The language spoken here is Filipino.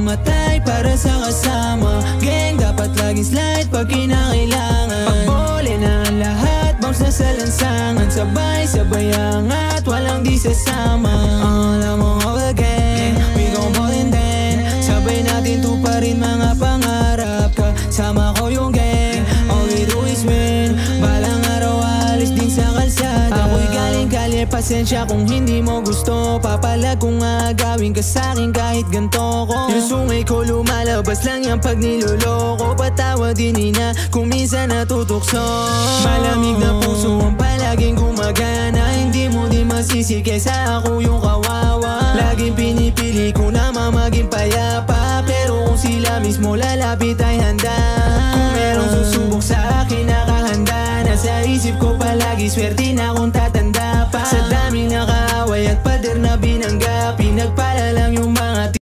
mamatay para sa kasama. Gang, dapat laging slide pag kinakailangan. Pagbole na ang lahat, bounce na sa lansangan. Sabay-sabay angat, walang di sasama. Alam mo nga gang, we gon' ball and then sabay natin tuparin mga pangarap. Kasama ko yung gang, all we do is win. Balang araw alis din sa kalsada. Ako'y galing-galing, pasensya kung hindi mo gusto. Papalag kung agawin ka sa'kin kahit ganto ko. Yung sungay ko lumalabas lang yan pag niloloko. Patawa din ina kung minsan natutukso. Malamig na puso ang palaging gumagana. Hindi mo din masisi kesa ako yung kawawa. Laging pinipili ko na maging payapa. Pero kung sila mismo lalapit ay handa. Kung merong susubok sa akin nakahanda. Nasa isip ko palagi swerte na kung tatanda pa. Sa daming nakaaway at pader na binangga, pinagpala lang yung mga